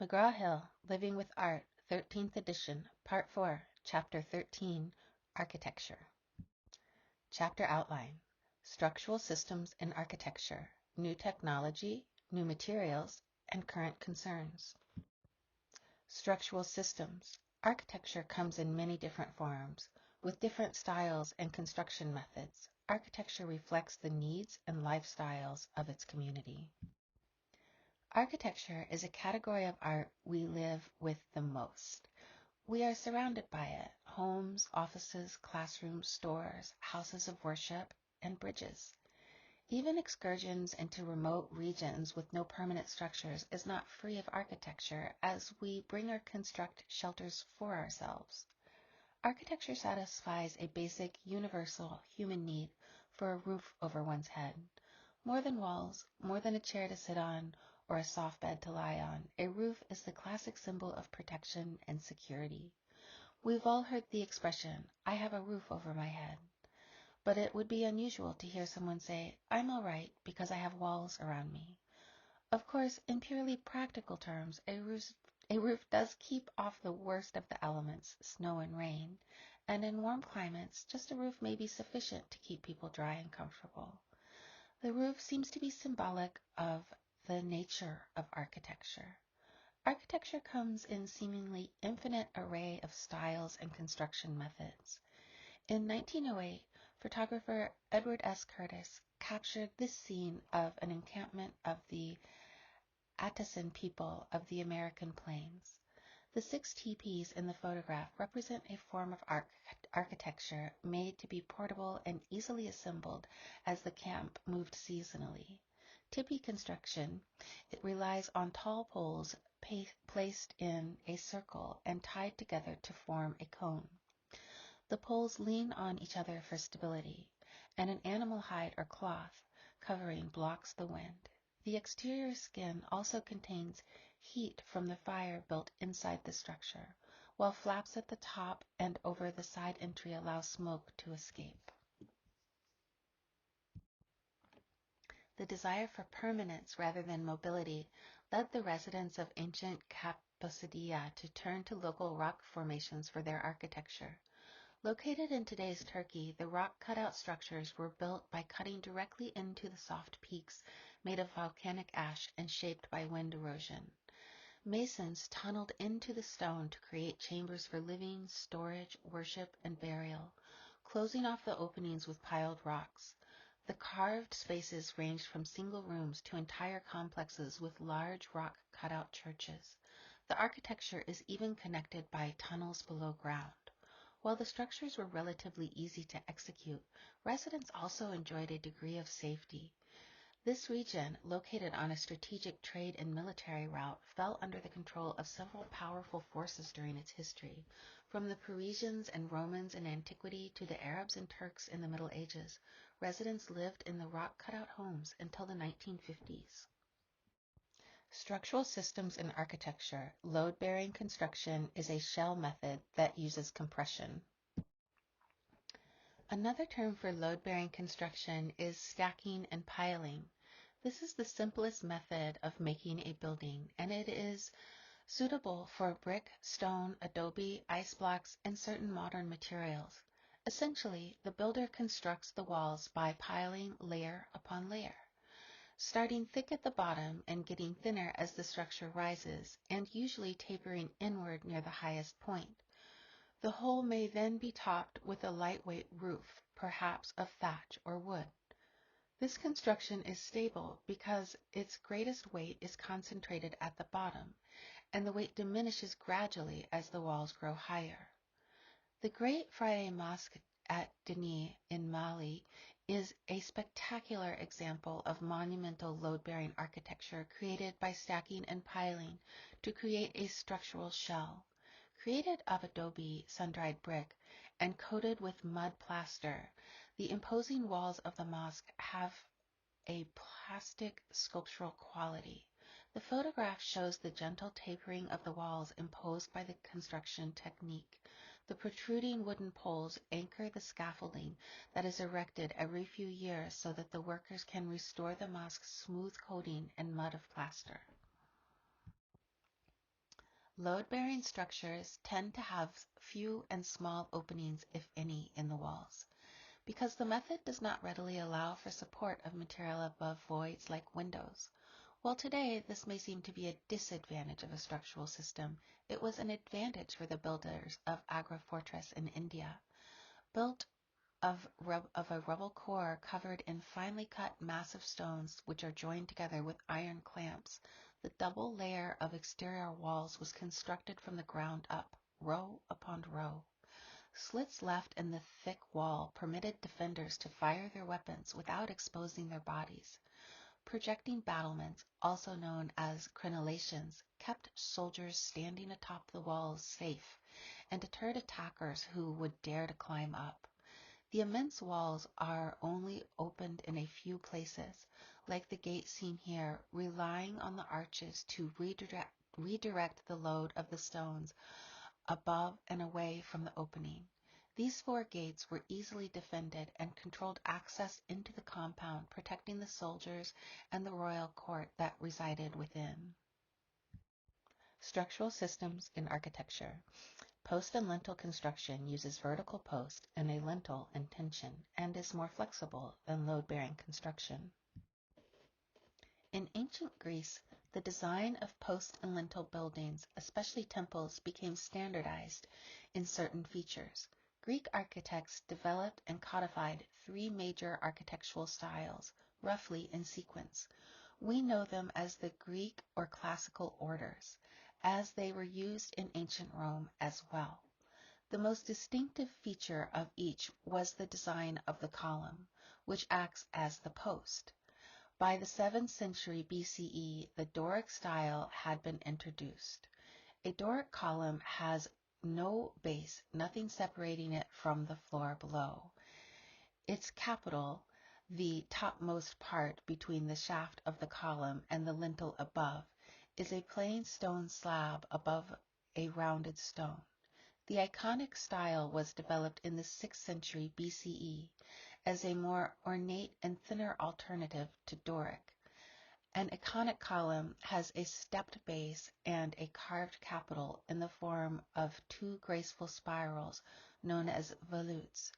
McGraw-Hill, Living with Art, 13th edition, Part 4, Chapter 13, Architecture. Chapter Outline: Structural Systems in Architecture, New Technology, New Materials, and Current Concerns. Structural systems. Architecture comes in many different forms, with different styles and construction methods. Architecture reflects the needs and lifestyles of its community. Architecture is a category of art we live with the most. We are surrounded by it: homes, offices, classrooms, stores, houses of worship, and bridges. Even excursions into remote regions with no permanent structures is not free of architecture, as we bring or construct shelters for ourselves. Architecture satisfies a basic, universal human need for a roof over one's head. More than walls, more than a chair to sit on, or a soft bed to lie on, a roof is the classic symbol of protection and security. We've all heard the expression, "I have a roof over my head." But it would be unusual to hear someone say, "I'm all right because I have walls around me." Of course, in purely practical terms, a roof does keep off the worst of the elements, snow and rain, and in warm climates, just a roof may be sufficient to keep people dry and comfortable. The roof seems to be symbolic of the nature of architecture. Architecture comes in seemingly infinite array of styles and construction methods. In 1908, photographer Edward S. Curtis captured this scene of an encampment of the Atchison people of the American Plains. The 6 teepees in the photograph represent a form of architecture made to be portable and easily assembled as the camp moved seasonally. Teepee construction, it relies on tall poles placed in a circle and tied together to form a cone. The poles lean on each other for stability, and an animal hide or cloth covering blocks the wind. The exterior skin also contains heat from the fire built inside the structure, while flaps at the top and over the side entry allow smoke to escape. The desire for permanence rather than mobility led the residents of ancient Cappadocia to turn to local rock formations for their architecture. Located in today's Turkey, the rock cutout structures were built by cutting directly into the soft peaks made of volcanic ash and shaped by wind erosion. Masons tunneled into the stone to create chambers for living, storage, worship, and burial, closing off the openings with piled rocks. The carved spaces ranged from single rooms to entire complexes with large rock cutout churches. The architecture is even connected by tunnels below ground. While the structures were relatively easy to execute, residents also enjoyed a degree of safety. This region, located on a strategic trade and military route, fell under the control of several powerful forces during its history. From the Parisians and Romans in antiquity to the Arabs and Turks in the Middle Ages, residents lived in the rock cutout homes until the 1950s. Structural systems in architecture. Load-bearing construction is a shell method that uses compression. Another term for load-bearing construction is stacking and piling. This is the simplest method of making a building, and it is suitable for brick, stone, adobe, ice blocks, and certain modern materials. Essentially, the builder constructs the walls by piling layer upon layer, starting thick at the bottom and getting thinner as the structure rises, and usually tapering inward near the highest point. The whole may then be topped with a lightweight roof, perhaps of thatch or wood. This construction is stable because its greatest weight is concentrated at the bottom, and the weight diminishes gradually as the walls grow higher. The Great Friday Mosque at Dini in Mali is a spectacular example of monumental load-bearing architecture created by stacking and piling to create a structural shell. Created of adobe, sun-dried brick, and coated with mud plaster, the imposing walls of the mosque have a plastic sculptural quality. The photograph shows the gentle tapering of the walls imposed by the construction technique. The protruding wooden poles anchor the scaffolding that is erected every few years so that the workers can restore the mosque's smooth coating and mud of plaster. Load-bearing structures tend to have few and small openings, if any, in the walls. Because the method does not readily allow for support of material above voids like windows. While today this may seem to be a disadvantage of a structural system, it was an advantage for the builders of Agra Fortress in India. Built of a rubble core covered in finely cut massive stones which are joined together with iron clamps, the double layer of exterior walls was constructed from the ground up, row upon row. Slits left in the thick wall permitted defenders to fire their weapons without exposing their bodies. Projecting battlements, also known as crenellations, kept soldiers standing atop the walls safe and deterred attackers who would dare to climb up. The immense walls are only opened in a few places, like the gate seen here, relying on the arches to redirect the load of the stones above and away from the opening. These 4 gates were easily defended and controlled access into the compound, protecting the soldiers and the royal court that resided within. Structural systems in architecture. Post and lintel construction uses vertical post and a lintel in tension and is more flexible than load-bearing construction. In ancient Greece, the design of post and lintel buildings, especially temples, became standardized in certain features. Greek architects developed and codified 3 major architectural styles, roughly in sequence. We know them as the Greek or classical orders, as they were used in ancient Rome as well. The most distinctive feature of each was the design of the column, which acts as the post. By the 7th century BCE, the Doric style had been introduced. A Doric column has no base, nothing separating it from the floor below. Its capital, the topmost part between the shaft of the column and the lintel above, is a plain stone slab above a rounded stone. The Iconic style was developed in the 6th century BCE as a more ornate and thinner alternative to Doric. An Iconic column has a stepped base and a carved capital in the form of 2 graceful spirals known as volutes.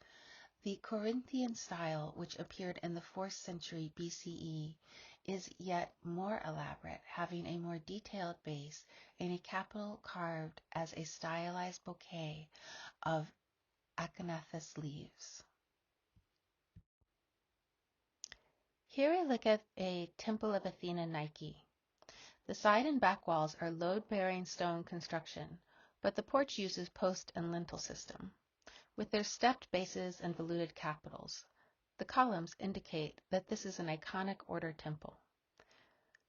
The Corinthian style, which appeared in the 4th century BCE, is yet more elaborate, having a more detailed base and a capital carved as a stylized bouquet of acanthus leaves. Here we look at a Temple of Athena Nike. The side and back walls are load-bearing stone construction, but the porch uses post and lintel system, with their stepped bases and voluted capitals. The columns indicate that this is an Iconic order temple.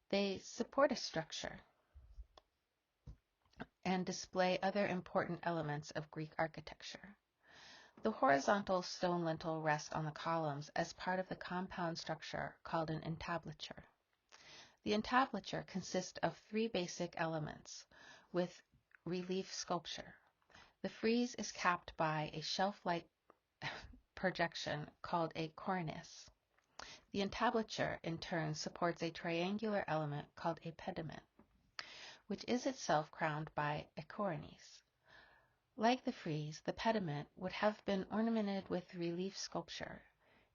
They support a structure and display other important elements of Greek architecture. The horizontal stone lintel rests on the columns as part of the compound structure called an entablature. The entablature consists of 3 basic elements with relief sculpture. The frieze is capped by a shelf-like projection called a cornice. The entablature, in turn, supports a triangular element called a pediment, which is itself crowned by a cornice. Like the frieze, the pediment would have been ornamented with relief sculpture.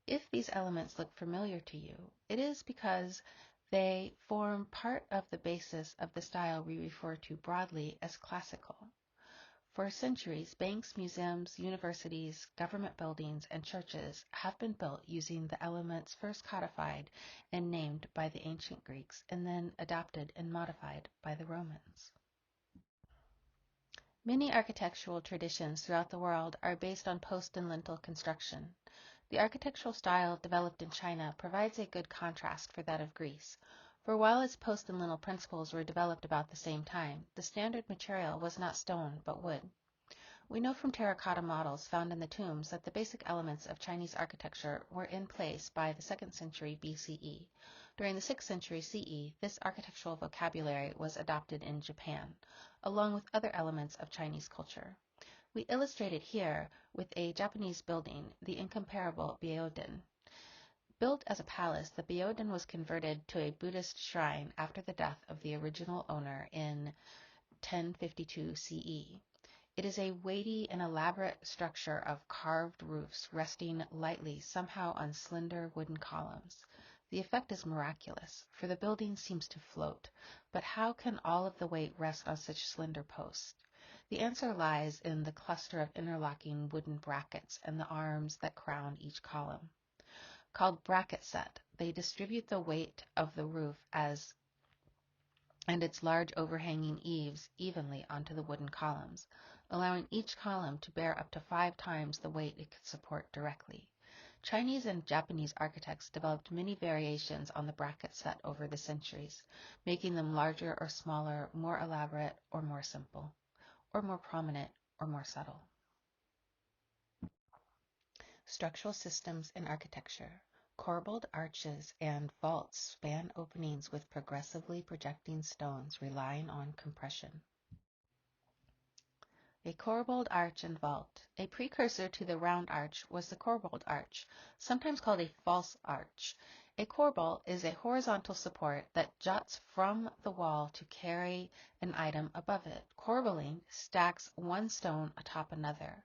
If these elements look familiar to you, it is because they form part of the basis of the style we refer to broadly as classical. For centuries, banks, museums, universities, government buildings, and churches have been built using the elements first codified and named by the ancient Greeks and then adopted and modified by the Romans. Many architectural traditions throughout the world are based on post and lintel construction. The architectural style developed in China provides a good contrast for that of Greece, for while its post and lintel principles were developed about the same time, the standard material was not stone but wood. We know from terracotta models found in the tombs that the basic elements of Chinese architecture were in place by the 2nd century BCE. During the 6th century CE, this architectural vocabulary was adopted in Japan, along with other elements of Chinese culture. We illustrate it here with a Japanese building, the incomparable Byoden. Built as a palace, the Byoden was converted to a Buddhist shrine after the death of the original owner in 1052 CE. It is a weighty and elaborate structure of carved roofs resting lightly somehow on slender wooden columns. The effect is miraculous, for the building seems to float, but how can all of the weight rest on such slender posts? The answer lies in the cluster of interlocking wooden brackets and the arms that crown each column. Called bracket set, they distribute the weight of the roof and its large overhanging eaves evenly onto the wooden columns, allowing each column to bear up to 5 times the weight it could support directly. Chinese and Japanese architects developed many variations on the bracket set over the centuries, making them larger or smaller, more elaborate or more simple, or more prominent or more subtle. Structural systems in architecture. Corbelled arches and vaults span openings with progressively projecting stones relying on compression. A corbelled arch and vault. A precursor to the round arch was the corbelled arch, sometimes called a false arch. A corbel is a horizontal support that juts from the wall to carry an item above it. Corbelling stacks one stone atop another,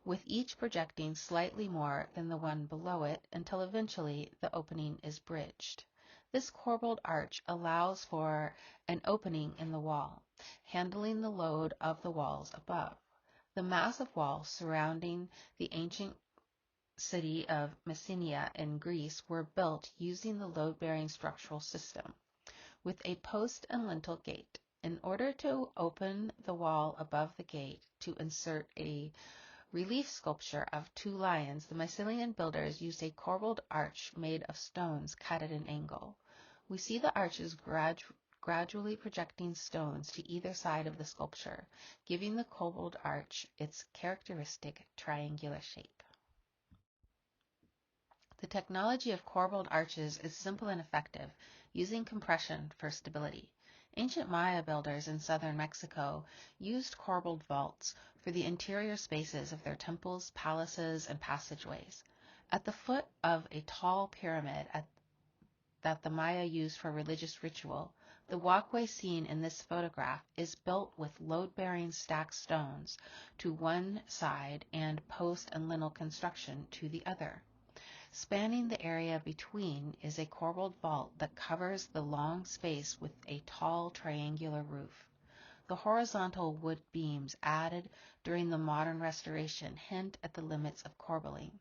with each projecting slightly more than the one below it until eventually the opening is bridged. This corbelled arch allows for an opening in the wall, handling the load of the walls above. The massive walls surrounding the ancient city of Messenia in Greece were built using the load-bearing structural system, with a post and lintel gate. In order to open the wall above the gate to insert a relief sculpture of 2 lions, the Mycenaean builders used a corbelled arch made of stones cut at an angle. We see the arches gradually projecting stones to either side of the sculpture, giving the corbelled arch its characteristic triangular shape. The technology of corbelled arches is simple and effective, using compression for stability. Ancient Maya builders in southern Mexico used corbelled vaults for the interior spaces of their temples, palaces, and passageways. At the foot of a tall pyramid that the Maya used for religious ritual, the walkway seen in this photograph is built with load-bearing stacked stones to one side and post and lintel construction to the other. Spanning the area between is a corbelled vault that covers the long space with a tall triangular roof. The horizontal wood beams added during the modern restoration hint at the limits of corbelling.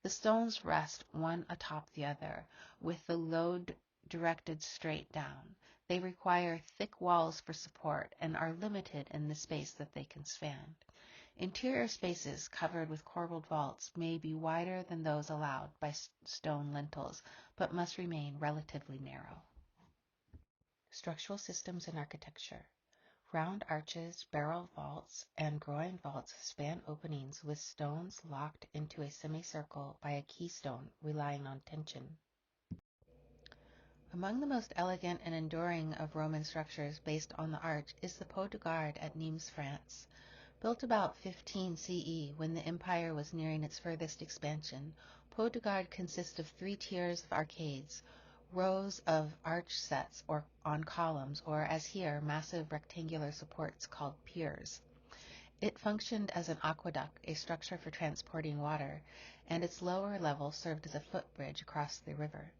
The stones rest one atop the other, with the load directed straight down. They require thick walls for support and are limited in the space that they can span. Interior spaces covered with corbelled vaults may be wider than those allowed by stone lintels, but must remain relatively narrow. Structural systems in architecture. Round arches, barrel vaults, and groin vaults span openings with stones locked into a semicircle by a keystone relying on tension. Among the most elegant and enduring of Roman structures based on the arch is the Pot de Garde at Nimes, France. Built about 15 CE, when the empire was nearing its furthest expansion, Pot de Garde consists of 3 tiers of arcades, rows of arch sets or on columns, or as here, massive rectangular supports called piers. It functioned as an aqueduct, a structure for transporting water, and its lower level served as a footbridge across the river.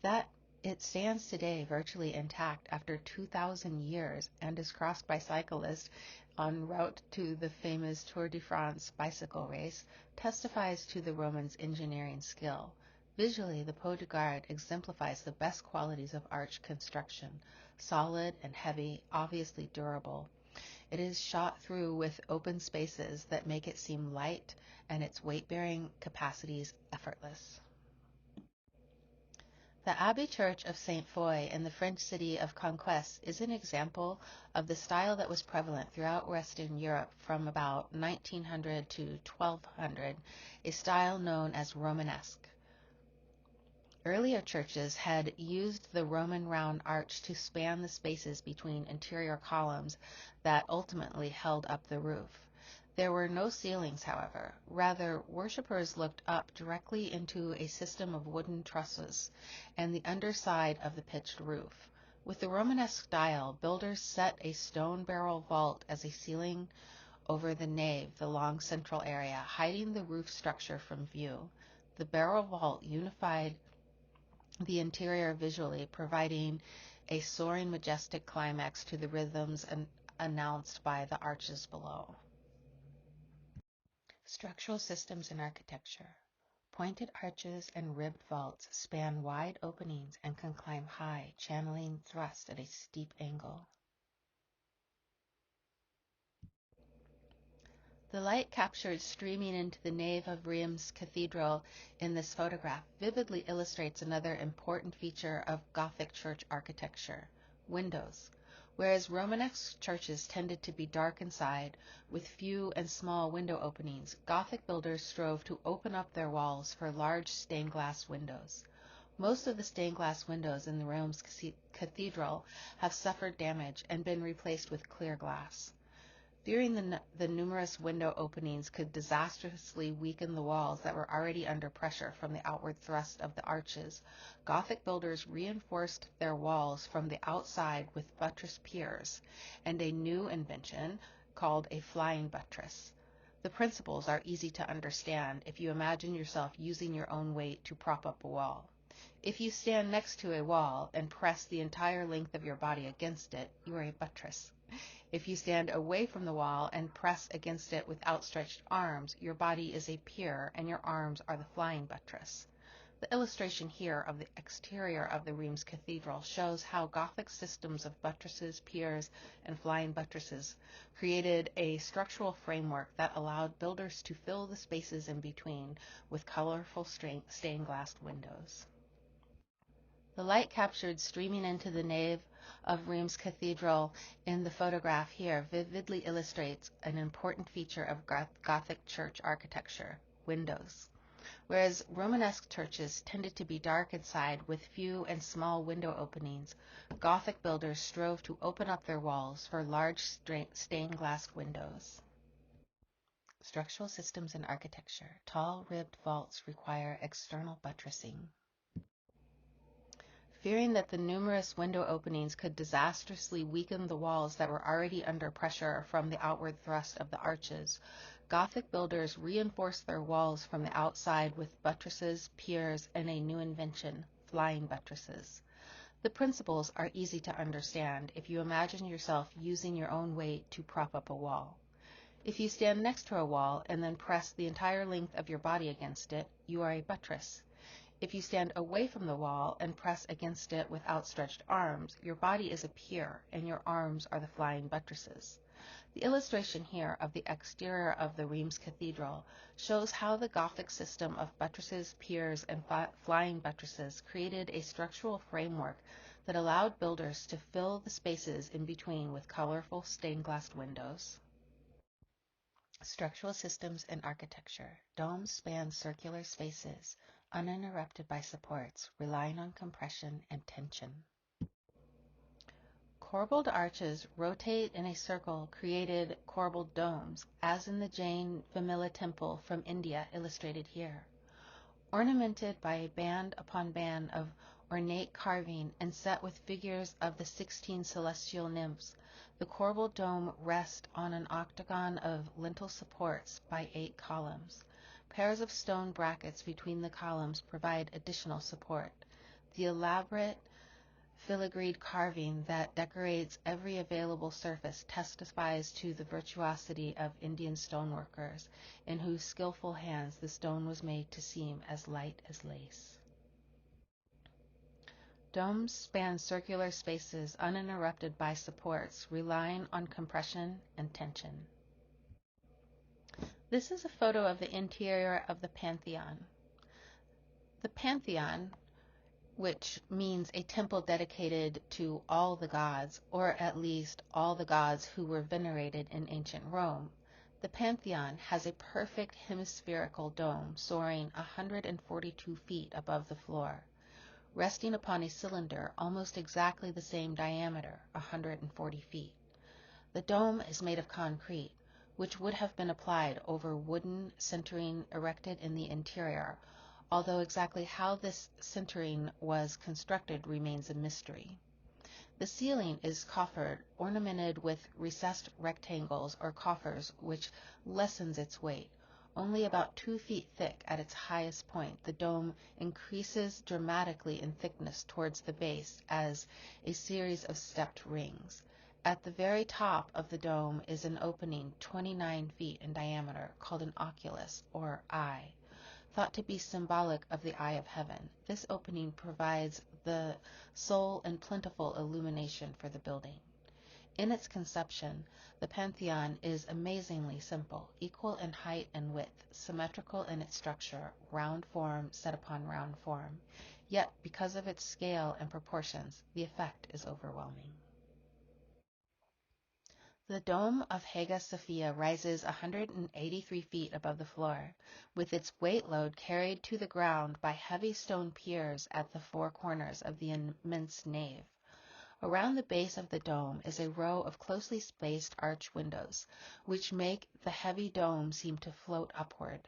That it stands today virtually intact after 2,000 years and is crossed by cyclists en route to the famous Tour de France bicycle race testifies to the Romans' engineering skill. Visually, the Pot de Garde exemplifies the best qualities of arch construction: solid and heavy, obviously durable. It is shot through with open spaces that make it seem light and its weight-bearing capacities effortless. The Abbey Church of Saint Foy in the French city of Conquest is an example of the style that was prevalent throughout Western Europe from about 1900 to 1200, a style known as Romanesque. Earlier churches had used the Roman round arch to span the spaces between interior columns that ultimately held up the roof. There were no ceilings, however. Rather, worshippers looked up directly into a system of wooden trusses and the underside of the pitched roof. With the Romanesque style, builders set a stone barrel vault as a ceiling over the nave, the long central area, hiding the roof structure from view. The barrel vault unified the interior visually, providing a soaring, majestic climax to the rhythms announced by the arches below. Structural systems in architecture. Pointed arches and ribbed vaults span wide openings and can climb high, channeling thrust at a steep angle. The light captured streaming into the nave of Reims Cathedral in this photograph vividly illustrates another important feature of Gothic church architecture: windows. Whereas Romanesque churches tended to be dark inside, with few and small window openings, Gothic builders strove to open up their walls for large stained glass windows. Most of the stained glass windows in the Reims Cathedral have suffered damage and been replaced with clear glass. Fearing the numerous window openings could disastrously weaken the walls that were already under pressure from the outward thrust of the arches, Gothic builders reinforced their walls from the outside with buttress piers and a new invention called a flying buttress. The principles are easy to understand if you imagine yourself using your own weight to prop up a wall. If you stand next to a wall and press the entire length of your body against it, you are a buttress. If you stand away from the wall and press against it with outstretched arms, your body is a pier and your arms are the flying buttress. The illustration here of the exterior of the Reims Cathedral shows how Gothic systems of buttresses, piers, and flying buttresses created a structural framework that allowed builders to fill the spaces in between with colorful stained glass windows. The light captured streaming into the nave of Reims Cathedral in the photograph here vividly illustrates an important feature of Gothic church architecture: windows. Whereas Romanesque churches tended to be dark inside with few and small window openings, Gothic builders strove to open up their walls for large stained glass windows. Structural systems in architecture. Tall ribbed vaults require external buttressing. Fearing that the numerous window openings could disastrously weaken the walls that were already under pressure from the outward thrust of the arches, Gothic builders reinforced their walls from the outside with buttresses, piers, and a new invention: flying buttresses. The principles are easy to understand if you imagine yourself using your own weight to prop up a wall. If you stand next to a wall and then press the entire length of your body against it, you are a buttress. If you stand away from the wall and press against it with outstretched arms, your body is a pier and your arms are the flying buttresses. The illustration here of the exterior of the Reims Cathedral shows how the Gothic system of buttresses, piers, and flying buttresses created a structural framework that allowed builders to fill the spaces in between with colorful stained glass windows. Structural systems in architecture. Domes span circular spaces, uninterrupted by supports, relying on compression and tension. Corbelled arches rotate in a circle, created corbelled domes, as in the Jain Vimala temple from India illustrated here. Ornamented by a band upon band of ornate carving and set with figures of the 16 celestial nymphs, the corbelled dome rests on an octagon of lintel supports by 8 columns. Pairs of stone brackets between the columns provide additional support. The elaborate filigreed carving that decorates every available surface testifies to the virtuosity of Indian stoneworkers, in whose skillful hands the stone was made to seem as light as lace. Domes span circular spaces uninterrupted by supports, relying on compression and tension. This is a photo of the interior of the Pantheon. The Pantheon, which means a temple dedicated to all the gods, or at least all the gods who were venerated in ancient Rome. The Pantheon has a perfect hemispherical dome soaring 142 feet above the floor, resting upon a cylinder almost exactly the same diameter, 140 feet. The dome is made of concrete, which would have been applied over wooden centering erected in the interior, although exactly how this centering was constructed remains a mystery. The ceiling is coffered, ornamented with recessed rectangles or coffers, which lessens its weight. Only about 2 feet thick at its highest point, the dome increases dramatically in thickness towards the base as a series of stepped rings. At the very top of the dome is an opening 29 feet in diameter called an oculus, or eye. Thought to be symbolic of the eye of heaven, this opening provides the sole and plentiful illumination for the building. In its conception, the Pantheon is amazingly simple, equal in height and width, symmetrical in its structure, round form set upon round form. Yet, because of its scale and proportions, the effect is overwhelming. The dome of Hagia Sophia rises 183 feet above the floor, with its weight load carried to the ground by heavy stone piers at the four corners of the immense nave. Around the base of the dome is a row of closely spaced arch windows, which make the heavy dome seem to float upward.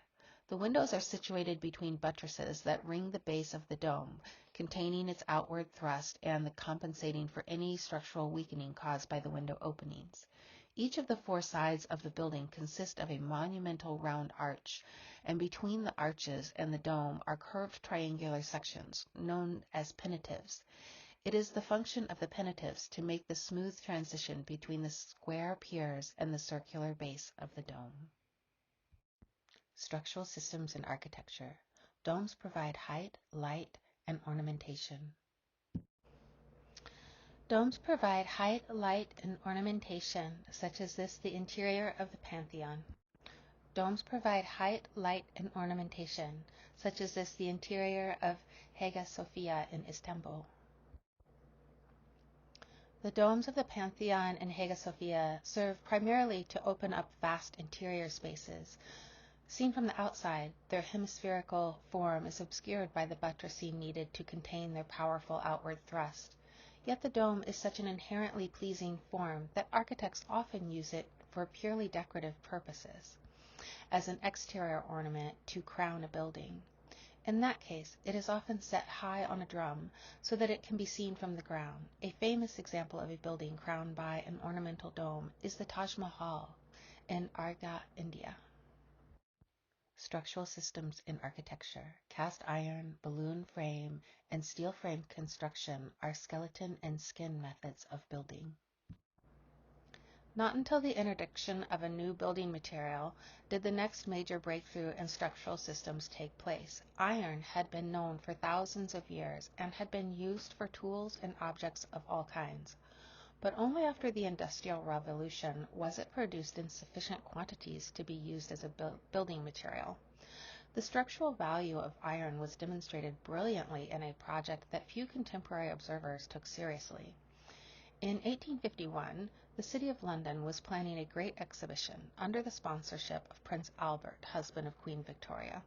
The windows are situated between buttresses that ring the base of the dome, containing its outward thrust and compensating for any structural weakening caused by the window openings. Each of the four sides of the building consist of a monumental round arch, and between the arches and the dome are curved triangular sections, known as penitentives. It is the function of the penitentives to make the smooth transition between the square piers and the circular base of the dome. Structural systems and architecture. Domes provide height, light, and ornamentation. Domes provide height, light, and ornamentation, such as the interior of the Pantheon. Domes provide height, light, and ornamentation, such as the interior of Hagia Sophia in Istanbul. The domes of the Pantheon and Hagia Sophia serve primarily to open up vast interior spaces. Seen from the outside, their hemispherical form is obscured by the buttressing needed to contain their powerful outward thrust. Yet the dome is such an inherently pleasing form that architects often use it for purely decorative purposes, as an exterior ornament to crown a building. In that case, it is often set high on a drum so that it can be seen from the ground. A famous example of a building crowned by an ornamental dome is the Taj Mahal in Agra, India. Structural systems in architecture. Cast iron, balloon frame, and steel frame construction are skeleton and skin methods of building. Not until the introduction of a new building material did the next major breakthrough in structural systems take place. Iron had been known for thousands of years and had been used for tools and objects of all kinds. But only after the Industrial Revolution was it produced in sufficient quantities to be used as a building material. The structural value of iron was demonstrated brilliantly in a project that few contemporary observers took seriously. In 1851, the City of London was planning a great exhibition under the sponsorship of Prince Albert, husband of Queen Victoria.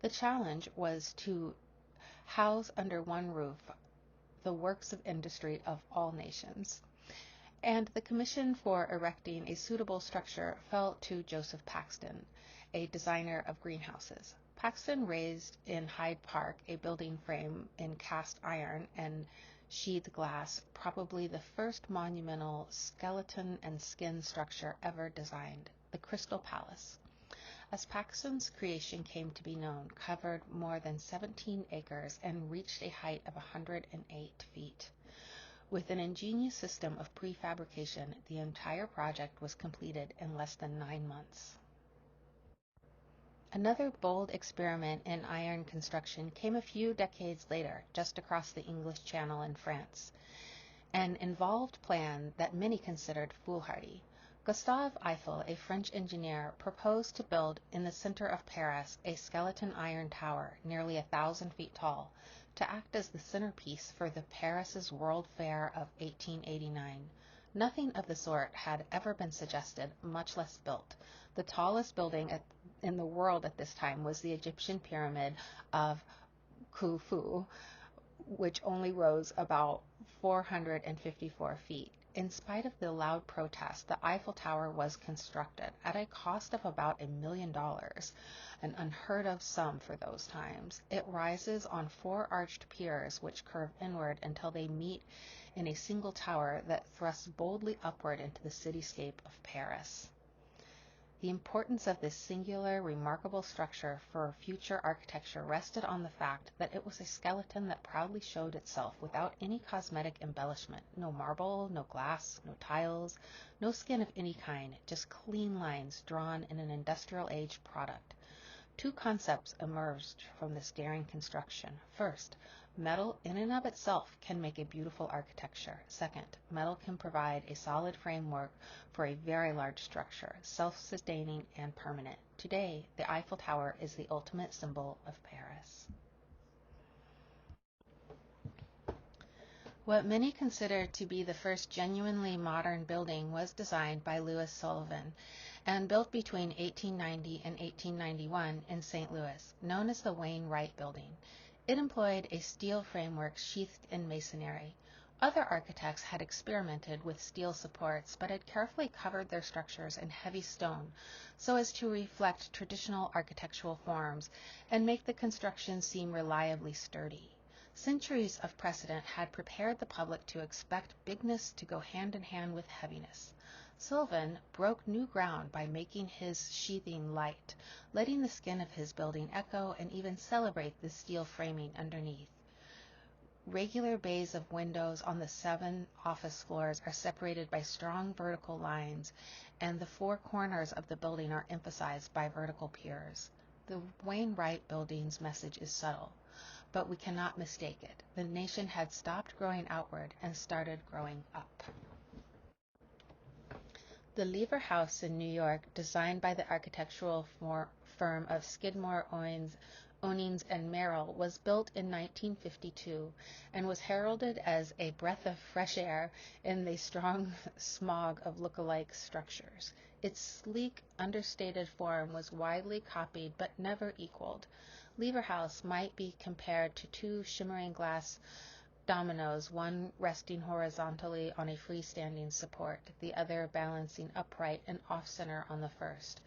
The challenge was to house under one roof the works of industry of all nations, and the commission for erecting a suitable structure fell to Joseph Paxton, a designer of greenhouses. Paxton raised in Hyde Park a building frame in cast iron and sheathed glass, probably the first monumental skeleton and skin structure ever designed, the Crystal Palace. As Paxton's creation came to be known, covered more than 17 acres and reached a height of 108 feet. With an ingenious system of prefabrication, the entire project was completed in less than 9 months. Another bold experiment in iron construction came a few decades later, just across the English Channel in France, an involved plan that many considered foolhardy. Gustave Eiffel, a French engineer, proposed to build in the center of Paris a skeleton iron tower nearly 1,000 feet tall, to act as the centerpiece for the Paris's World Fair of 1889. Nothing of the sort had ever been suggested, much less built. The tallest building in the world at this time was the Egyptian pyramid of Khufu, which only rose about 454 feet. In spite of the loud protest, the Eiffel Tower was constructed at a cost of about $1 million, an unheard of sum for those times. It rises on 4 arched piers which curve inward until they meet in a single tower that thrusts boldly upward into the cityscape of Paris. The importance of this singular, remarkable structure for future architecture rested on the fact that it was a skeleton that proudly showed itself without any cosmetic embellishment. No marble, no glass, no tiles, no skin of any kind, just clean lines drawn in an industrial age product. 2 concepts emerged from this daring construction. First, metal in and of itself can make a beautiful architecture. Second, metal can provide a solid framework for a very large structure, self-sustaining and permanent. Today, the Eiffel Tower is the ultimate symbol of Paris. What many consider to be the first genuinely modern building was designed by Louis Sullivan and built between 1890 and 1891 in St. Louis, known as the Wayne Wright Building. It employed a steel framework sheathed in masonry. Other architects had experimented with steel supports, but had carefully covered their structures in heavy stone so as to reflect traditional architectural forms and make the construction seem reliably sturdy. Centuries of precedent had prepared the public to expect bigness to go hand in hand with heaviness. Sullivan broke new ground by making his sheathing light, letting the skin of his building echo and even celebrate the steel framing underneath. Regular bays of windows on the 7 office floors are separated by strong vertical lines, and the 4 corners of the building are emphasized by vertical piers. The Wayne Wright Building's message is subtle, but we cannot mistake it. The nation had stopped growing outward and started growing up. The Lever House in New York, designed by the architectural firm of Skidmore, Onings and Merrill, was built in 1952 and was heralded as a breath of fresh air in the strong smog of look-alike structures. Its sleek, understated form was widely copied but never equaled. Lever House might be compared to 2 shimmering glass dominoes, one resting horizontally on a freestanding support, the other balancing upright and off-center on the first.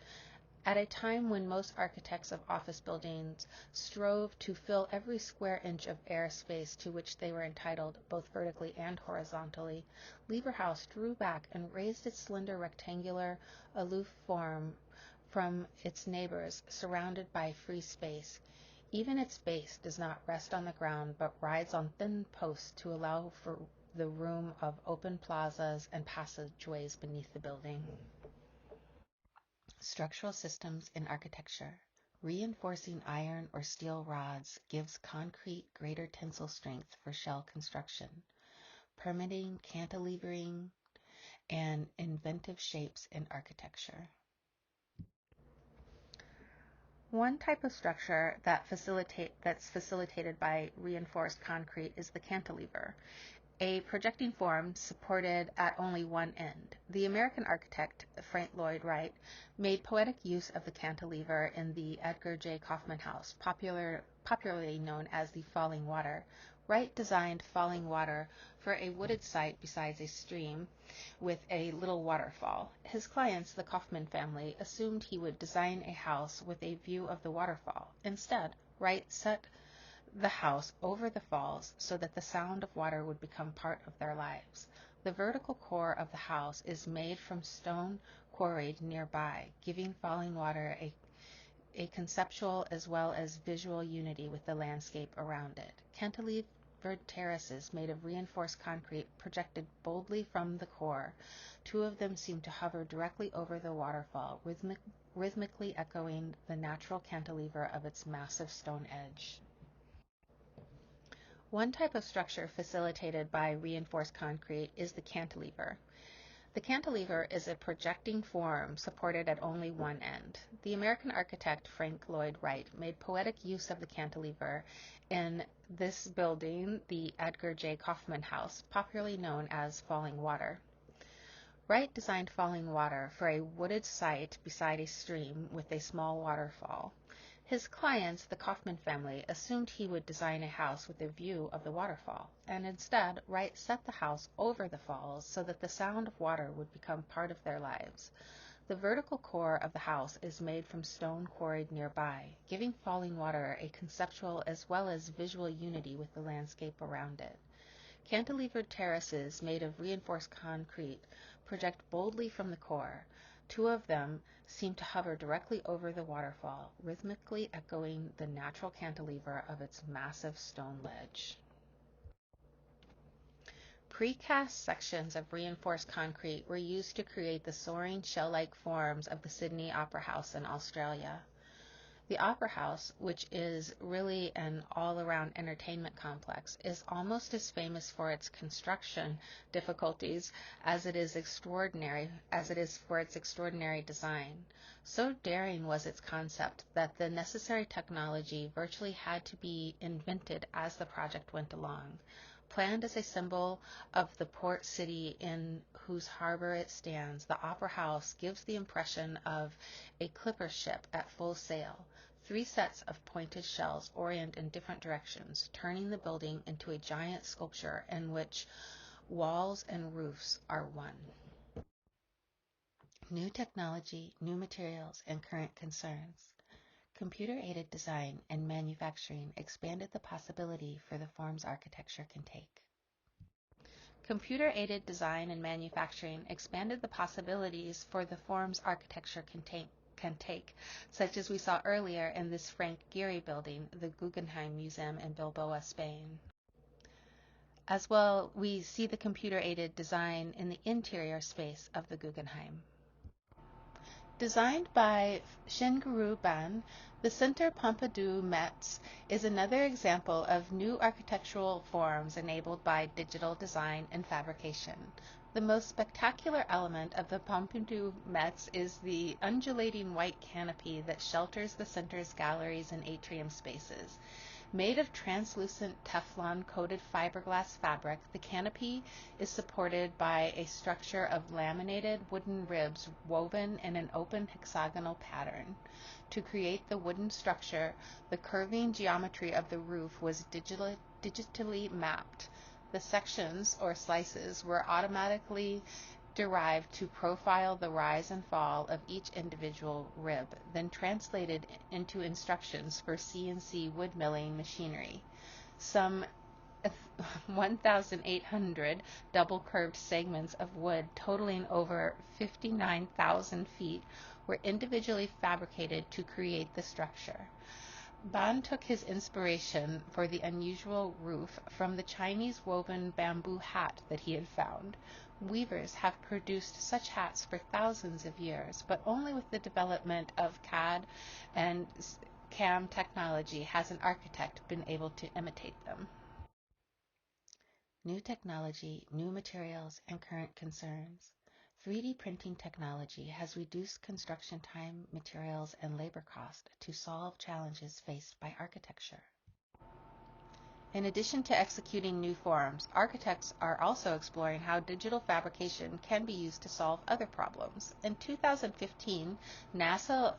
At a time when most architects of office buildings strove to fill every square inch of air space to which they were entitled, both vertically and horizontally, Lever House drew back and raised its slender rectangular, aloof form from its neighbors, surrounded by free space. Even its base does not rest on the ground, but rides on thin posts to allow for the room of open plazas and passageways beneath the building. Structural systems in architecture. Reinforcing iron or steel rods gives concrete greater tensile strength for shell construction. Permitting, cantilevering, and inventive shapes in architecture. One type of structure that's facilitated by reinforced concrete is the cantilever, a projecting form supported at only one end. The American architect Frank Lloyd Wright made poetic use of the cantilever in the Edgar J. Kaufman House, popularly known as the Falling Water. Wright designed Falling Water for a wooded site beside a stream with a little waterfall. His clients, the Kaufman family, assumed he would design a house with a view of the waterfall. Instead, Wright set the house over the falls so that the sound of water would become part of their lives. The vertical core of the house is made from stone quarried nearby, giving Falling Water a conceptual as well as visual unity with the landscape around it. Cantilevered terraces made of reinforced concrete projected boldly from the core. 2 of them seem to hover directly over the waterfall, rhythmically echoing the natural cantilever of its massive stone edge. One type of structure facilitated by reinforced concrete is the cantilever. The cantilever is a projecting form supported at only one end. The American architect Frank Lloyd Wright made poetic use of the cantilever in this building, the Edgar J. Kaufman House, popularly known as Falling Water. Wright designed Falling Water for a wooded site beside a stream with a small waterfall. His clients, the Kaufman family, assumed he would design a house with a view of the waterfall, and instead Wright set the house over the falls so that the sound of water would become part of their lives. The vertical core of the house is made from stone quarried nearby, giving falling water a conceptual as well as visual unity with the landscape around it. Cantilevered terraces made of reinforced concrete project boldly from the core. Two of them seem to hover directly over the waterfall, rhythmically echoing the natural cantilever of its massive stone ledge. Precast sections of reinforced concrete were used to create the soaring shell-like forms of the Sydney Opera House in Australia. The Opera House, which is really an all-around entertainment complex, is almost as famous for its construction difficulties as it is for its extraordinary design. So daring was its concept that the necessary technology virtually had to be invented as the project went along. Planned as a symbol of the port city in whose harbor it stands, the Opera House gives the impression of a clipper ship at full sail. 3 sets of pointed shells orient in different directions, turning the building into a giant sculpture in which walls and roofs are one. New technology, new materials, and current concerns. Computer-aided design and manufacturing expanded the possibility for the forms architecture can take. Computer-aided design and manufacturing expanded the possibilities for the forms architecture can take, such as we saw earlier in this Frank Gehry building, the Guggenheim Museum in Bilbao, Spain. As well, we see the computer-aided design in the interior space of the Guggenheim. Designed by Shin-Guru Ban, the Centre Pompidou Metz is another example of new architectural forms enabled by digital design and fabrication. The most spectacular element of the Pompidou Metz is the undulating white canopy that shelters the center's galleries and atrium spaces. Made of translucent Teflon-coated fiberglass fabric, the canopy is supported by a structure of laminated wooden ribs woven in an open hexagonal pattern. To create the wooden structure, the curving geometry of the roof was digitally mapped. The sections, or slices, were automatically derived to profile the rise and fall of each individual rib, then translated into instructions for CNC wood milling machinery. Some 1,800 double-curved segments of wood totaling over 59,000 feet were individually fabricated to create the structure. Ban took his inspiration for the unusual roof from the Chinese woven bamboo hat that he had found. Weavers have produced such hats for thousands of years, but only with the development of CAD and CAM technology has an architect been able to imitate them. New technology, new materials, and current concerns. 3D printing technology has reduced construction time, materials, and labor cost to solve challenges faced by architecture. In addition to executing new forms, architects are also exploring how digital fabrication can be used to solve other problems. In 2015, NASA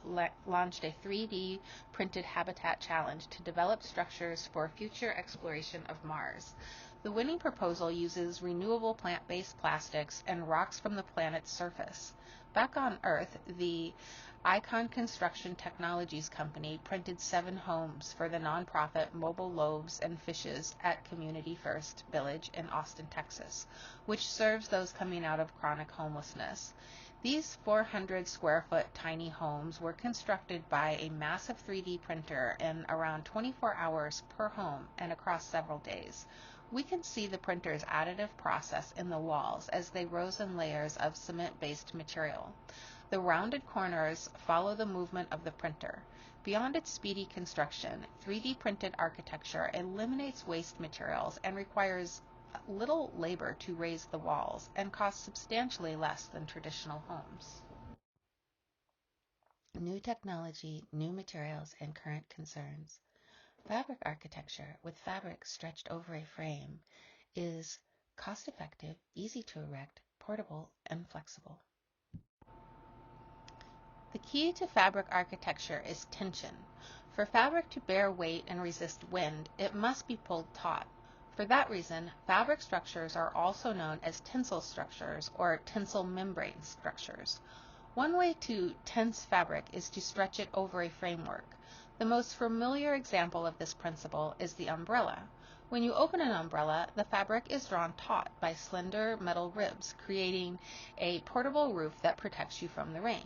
launched a 3D printed habitat challenge to develop structures for future exploration of Mars. The winning proposal uses renewable plant-based plastics and rocks from the planet's surface. Back on Earth, the Icon Construction Technologies Company printed 7 homes for the nonprofit Mobile Loaves and Fishes at Community First Village in Austin, Texas, which serves those coming out of chronic homelessness. These 400 square foot tiny homes were constructed by a massive 3D printer in around 24 hours per home and across several days. We can see the printer's additive process in the walls as they rose in layers of cement-based material. The rounded corners follow the movement of the printer. Beyond its speedy construction, 3D printed architecture eliminates waste materials and requires little labor to raise the walls and costs substantially less than traditional homes. New technology, new materials, and current concerns. Fabric architecture, with fabric stretched over a frame, is cost-effective, easy to erect, portable, and flexible. The key to fabric architecture is tension. For fabric to bear weight and resist wind, it must be pulled taut. For that reason, fabric structures are also known as tensile structures or tensile membrane structures. One way to tense fabric is to stretch it over a framework. The most familiar example of this principle is the umbrella. When you open an umbrella, the fabric is drawn taut by slender metal ribs, creating a portable roof that protects you from the rain.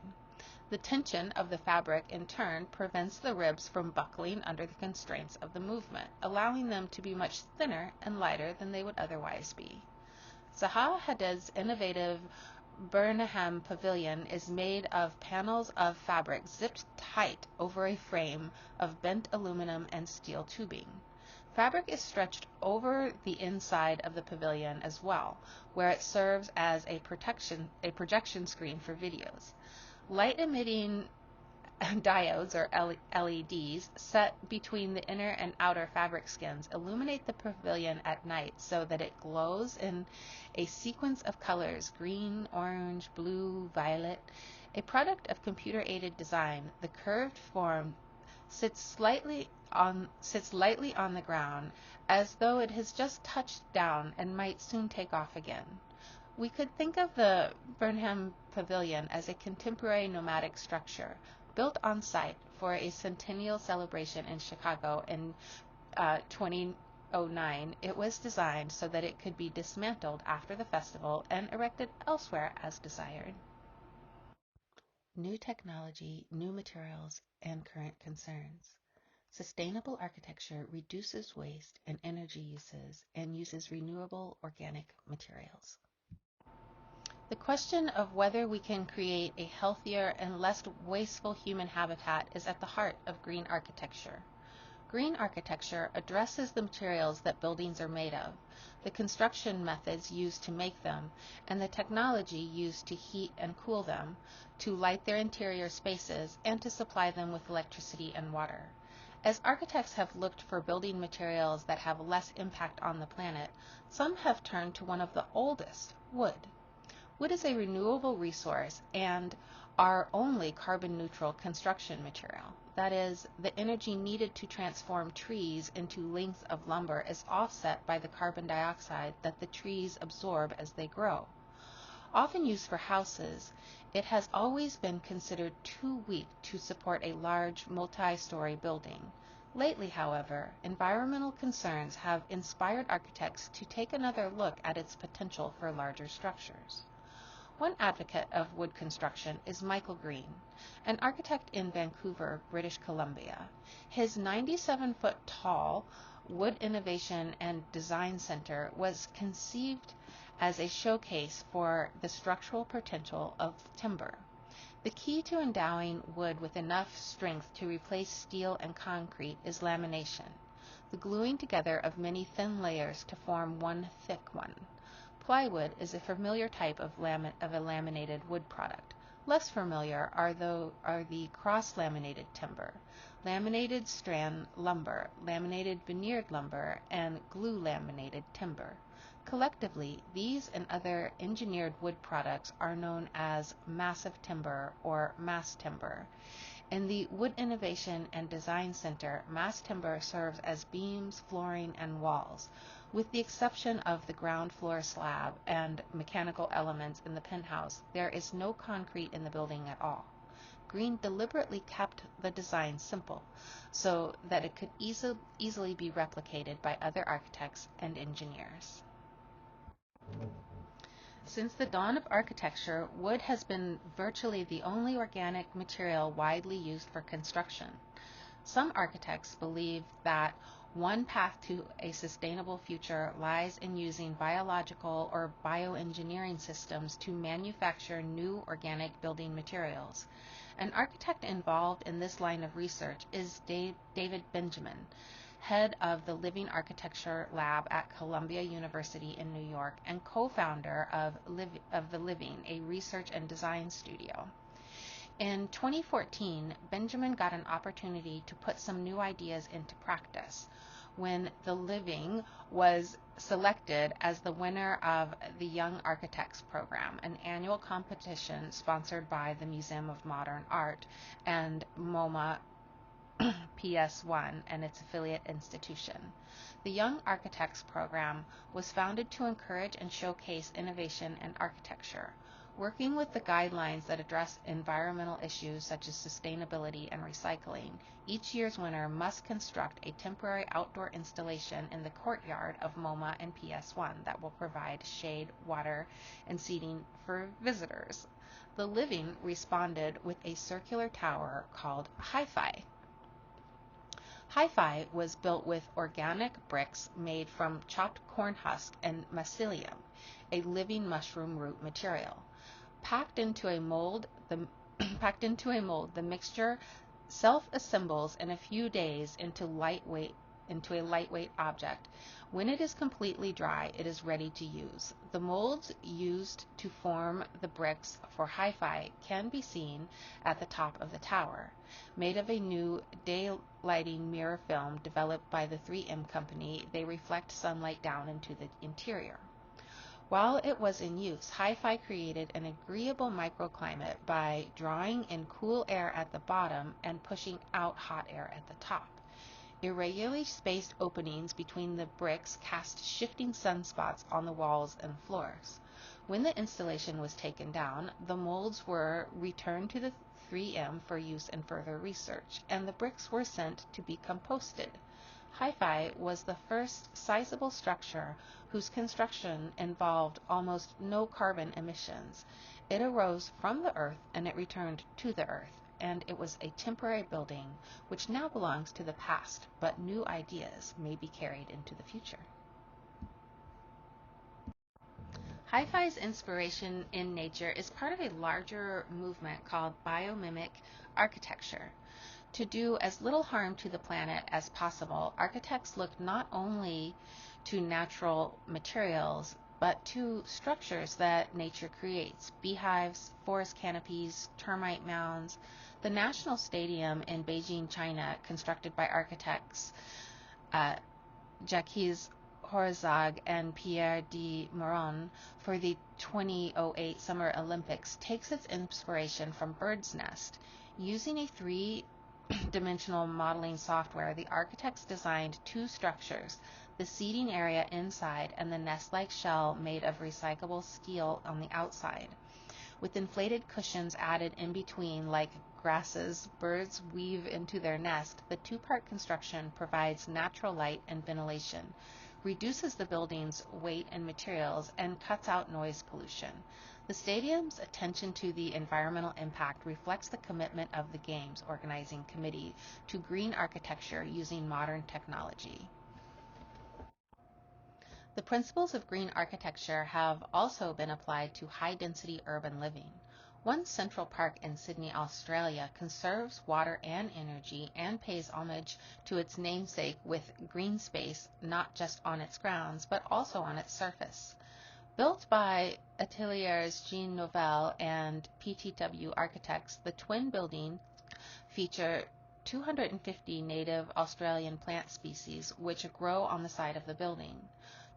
The tension of the fabric, in turn, prevents the ribs from buckling under the constraints of the movement, allowing them to be much thinner and lighter than they would otherwise be. Zaha Hadid's innovative Burnham Pavilion is made of panels of fabric zipped tight over a frame of bent aluminum and steel tubing. Fabric is stretched over the inside of the pavilion as well, where it serves as a projection screen for videos. Light-emitting diodes, or LEDs, set between the inner and outer fabric skins illuminate the pavilion at night so that it glows in a sequence of colors: green, orange, blue, violet. A product of computer-aided design, the curved form sits lightly on the ground, as though it has just touched down and might soon take off again. We could think of the Burnham Pavilion as a contemporary nomadic structure built on site for a centennial celebration in Chicago in 2009. It was designed so that it could be dismantled after the festival and erected elsewhere as desired. New technology, new materials, and current concerns. Sustainable architecture reduces waste and energy uses and uses renewable organic materials. The question of whether we can create a healthier and less wasteful human habitat is at the heart of green architecture. Green architecture addresses the materials that buildings are made of, the construction methods used to make them, and the technology used to heat and cool them, to light their interior spaces, and to supply them with electricity and water. As architects have looked for building materials that have less impact on the planet, some have turned to one of the oldest, wood. Wood is a renewable resource and our only carbon-neutral construction material. That is, the energy needed to transform trees into lengths of lumber is offset by the carbon dioxide that the trees absorb as they grow. Often used for houses, it has always been considered too weak to support a large multi-story building. Lately, however, environmental concerns have inspired architects to take another look at its potential for larger structures. One advocate of wood construction is Michael Green, an architect in Vancouver, British Columbia. His 97-foot-tall Wood Innovation and Design Center was conceived as a showcase for the structural potential of timber. The key to endowing wood with enough strength to replace steel and concrete is lamination, the gluing together of many thin layers to form one thick one. Plywood is a familiar type of a laminated wood product. Less familiar are the cross-laminated timber, laminated strand lumber, laminated veneered lumber, and glue-laminated timber. Collectively, these and other engineered wood products are known as massive timber or mass timber. In the Wood Innovation and Design Center, mass timber serves as beams, flooring, and walls. With the exception of the ground floor slab and mechanical elements in the penthouse, there is no concrete in the building at all. Green deliberately kept the design simple so that it could easily be replicated by other architects and engineers. Since the dawn of architecture, wood has been virtually the only organic material widely used for construction. Some architects believe that one path to a sustainable future lies in using biological or bioengineering systems to manufacture new organic building materials. An architect involved in this line of research is David Benjamin, head of the Living Architecture Lab at Columbia University in New York and co-founder of The Living, a research and design studio. In 2014, Benjamin got an opportunity to put some new ideas into practice when The Living was selected as the winner of the Young Architects Program, an annual competition sponsored by the Museum of Modern Art and MoMA PS1 and its affiliate institution. The Young Architects Program was founded to encourage and showcase innovation in architecture, working with the guidelines that address environmental issues such as sustainability and recycling. Each year's winner must construct a temporary outdoor installation in the courtyard of MoMA and PS1 that will provide shade, water, and seating for visitors. The Living responded with a circular tower called Hi-Fi. Hi-Fi was built with organic bricks made from chopped corn husk and mycelium, a living mushroom root material. Packed into a mold, the mixture self-assembles in a few days into a lightweight object. When it is completely dry, it is ready to use. The molds used to form the bricks for Hi-Fi can be seen at the top of the tower. Made of a new daylighting mirror film developed by the 3M company, they reflect sunlight down into the interior. While it was in use, Hi-Fi created an agreeable microclimate by drawing in cool air at the bottom and pushing out hot air at the top. Irregularly spaced openings between the bricks cast shifting sunspots on the walls and floors. When the installation was taken down, the molds were returned to the 3M for use in further research, and the bricks were sent to be composted. Hi-Fi was the first sizable structure whose construction involved almost no carbon emissions. It arose from the earth and it returned to the earth, and it was a temporary building which now belongs to the past, but new ideas may be carried into the future. Hi-Fi's inspiration in nature is part of a larger movement called biomimic architecture. To do as little harm to the planet as possible, architects look not only to natural materials, but to structures that nature creates: beehives, forest canopies, termite mounds. The National Stadium in Beijing, China, constructed by architects Jacques Herzog and Pierre de Meuron for the 2008 Summer Olympics, takes its inspiration from Bird's Nest. Using a three-dimensional modeling software, the architects designed two structures: the seating area inside and the nest-like shell made of recyclable steel on the outside. With inflated cushions added in between like grasses birds weave into their nest, the two-part construction provides natural light and ventilation, reduces the building's weight and materials, and cuts out noise pollution. The stadium's attention to the environmental impact reflects the commitment of the Games organizing committee to green architecture using modern technology. The principles of green architecture have also been applied to high-density urban living. One Central Park in Sydney, Australia, conserves water and energy and pays homage to its namesake with green space not just on its grounds, but also on its surface. Built by Ateliers Jean Nouvel and PTW architects, the twin buildings feature 250 native Australian plant species which grow on the side of the building.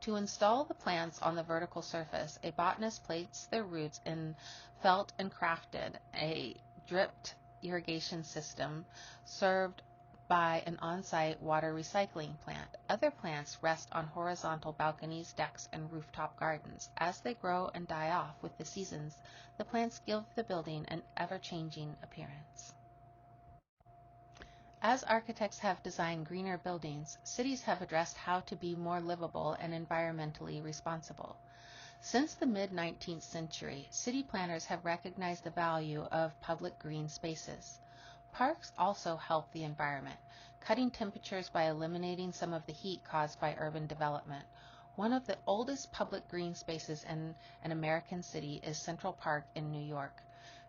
To install the plants on the vertical surface, a botanist placed their roots in felt and crafted a dripped irrigation system served by an on-site water recycling plant. Other plants rest on horizontal balconies, decks, and rooftop gardens. As they grow and die off with the seasons, the plants give the building an ever-changing appearance. As architects have designed greener buildings, cities have addressed how to be more livable and environmentally responsible. Since the mid-19th century, city planners have recognized the value of public green spaces. Parks also help the environment, cutting temperatures by eliminating some of the heat caused by urban development. One of the oldest public green spaces in an American city is Central Park in New York.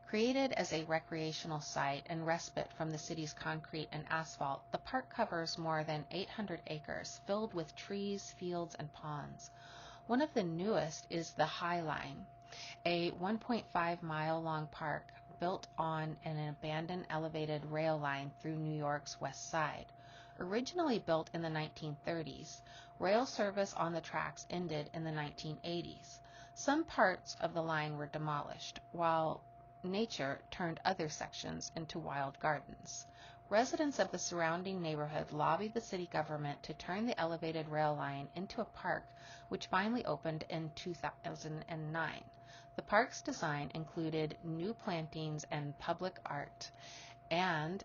Created as a recreational site and respite from the city's concrete and asphalt, the park covers more than 800 acres, filled with trees, fields, and ponds. One of the newest is the High Line, a 1.5-mile-long park built on an abandoned elevated rail line through New York's West Side. Originally built in the 1930s, rail service on the tracks ended in the 1980s. Some parts of the line were demolished, while nature turned other sections into wild gardens. Residents of the surrounding neighborhood lobbied the city government to turn the elevated rail line into a park, which finally opened in 2009. The park's design included new plantings and public art, and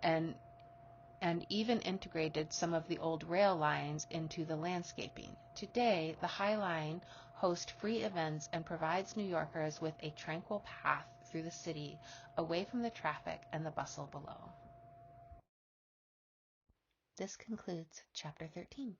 and even integrated some of the old rail lines into the landscaping. Today, the High Line hosts free events and provides New Yorkers with a tranquil path through the city, away from the traffic and the bustle below. This concludes Chapter 13.